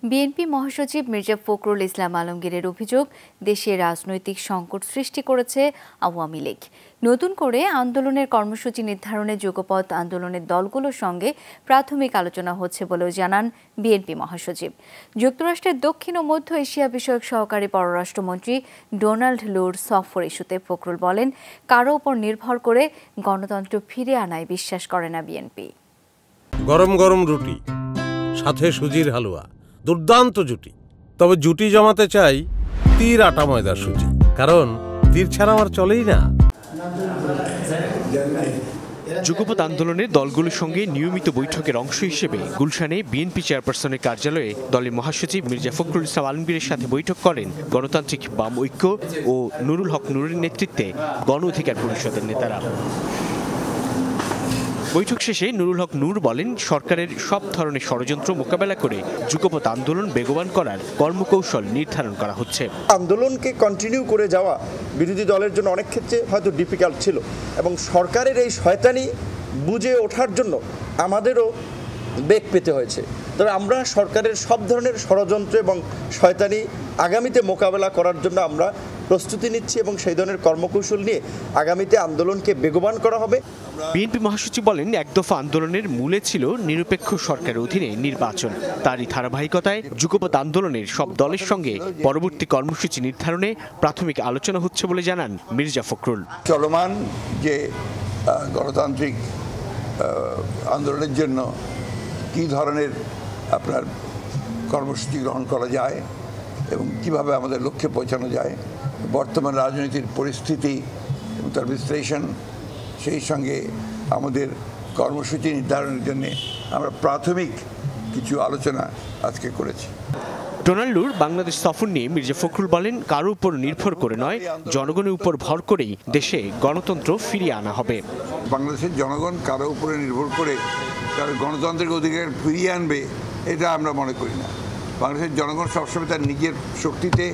BNP মহাসচিব মির্জা ফখরুল ইসলাম আলমগীরের অভিযোগ, দেশে রাজনৈতিক সংকট সৃষ্টি করেছে আওয়ামী লীগ। নতুন করে আন্দোলনের কর্মসূচি নির্ধারণে যুগপৎ আন্দোলনের দলগুলোর সঙ্গে প্রাথমিক আলোচনা হচ্ছে বলেও জানান বিএনপি মহাসচিব। যুক্তরাষ্ট্রের দক্ষিণ ও মধ্য এশিয়া বিষয়ক সহকারী পররাষ্ট্রমন্ত্রী ডোনাল্ড লুর সফর ইস্যুতে ফখরুল বলেন, কারো উপর নির্ভর করে গণতন্ত্র ফিরে আনায় বিশ্বাস করে না বিএনপি। গরম গরম রুটি, সাথে সুজির হালুয়া, দুর্দান্ত জুটি। তবে জুটি জমাতে চাই তীর আটা ময়দার সুজি, কারণ তীর ছাড়া আমার চলেই না। যুগপৎ আন্দোলনের দলগুলোর সঙ্গে নিয়মিত বৈঠকের অংশ হিসেবে গুলশানে বিএনপি চেয়ারপারসনের কার্যালয়ে দলের মহাসচিব মির্জা ফখরুল ইসলাম আলমগীরের সাথে বৈঠক করেন গণতান্ত্রিক বাম ঐক্য ও নুরুল হক নুরের নেতৃত্বে গণ অধিকার পরিষদের নেতারা। বৈঠক শেষে নুরুল হক নূর বলেন, সরকারের সব ধরনের ষড়যন্ত্র মোকাবেলা করে যুগপৎ আন্দোলন বেগবান করার কর্মকৌশল নির্ধারণ করা হচ্ছে। আন্দোলনকে কন্টিনিউ করে যাওয়া বিরোধী দলের জন্য অনেক ক্ষেত্রে হয়তো ডিফিকাল্ট ছিল, এবং সরকারের এই শয়তানি বুঝে ওঠার জন্য আমাদেরও বেগ পেতে হয়েছে। তবে আমরা সরকারের সব ধরনের ষড়যন্ত্র এবং শয়তানি আগামীতে মোকাবেলা করার জন্য আমরা প্রস্তুতি নিচ্ছি, এবং সেই ধরনের কর্মকৌশল নিয়ে আগামীতে আন্দোলনকে বেগবান করা হবে। বিএনপি মহাসচিব বলেন, একদফা আন্দোলনের মূলে ছিল নিরপেক্ষ সরকারের অধীনে নির্বাচন। তারই ধারাবাহিকতায় যুগপৎ আন্দোলনের সব দলের সঙ্গে পরবর্তী কর্মসূচি নির্ধারণে প্রাথমিক আলোচনা হচ্ছে বলে জানান মির্জা ফখরুল। চলমান যে গণতান্ত্রিক আন্দোলনের জন্য কী ধরনের আপনার কর্মসূচি গ্রহণ করা যায় এবং কিভাবে আমাদের লক্ষ্যে পৌঁছানো যায়, বর্তমান রাজনীতির পরিস্থিতি এবং তার বিশ্লেষণ, সেই সঙ্গে আমাদের কর্মসূচি নির্ধারণের জন্য আমরা প্রাথমিক কিছু আলোচনা আজকে করেছি। ডোনাল্ড লুর বাংলাদেশ সফর নিয়ে মির্জা ফখরুল বলেন, কারো উপর নির্ভর করে নয়, জনগণের উপর ভর করেই দেশে গণতন্ত্র ফিরিয়ে আনা হবে। বাংলাদেশের জনগণ কারো উপরে নির্ভর করে তার গণতান্ত্রিক অধিকার ফিরিয়ে আনবে, এটা আমরা মনে করি না। বাংলাদেশের জনগণ সবসময় তার নিজের শক্তিতে,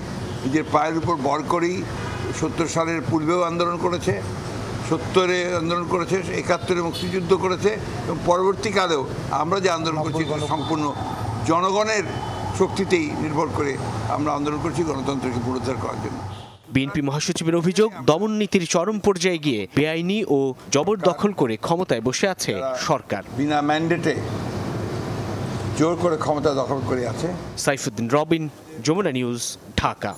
নিজের পায়ের উপর ভর করেই ৭০ সালের পূর্বেও আন্দোলন করেছে, ৭০-এ আন্দোলন করেছে, ৭১-এ মুক্তিযুদ্ধ করেছে, এবং পরবর্তীকালেও আমরা যে আন্দোলন করছি সম্পূর্ণ জনগণের শক্তিতেই নির্ভর করে আমরা আন্দোলন করছি গণতন্ত্রকে পুনরুদ্ধার করার জন্য। বিএনপি মহাসচিবের অভিযোগ, দমন নীতির চরম পর্যায়ে গিয়ে বেআইনি ও জবরদখল করে ক্ষমতায় বসে আছে সরকার। বিনা ম্যান্ডেটে জোর করে ক্ষমতা দখল করে আছে। সাইফুদ্দিন রবিন, যমুনা নিউজ, ঢাকা।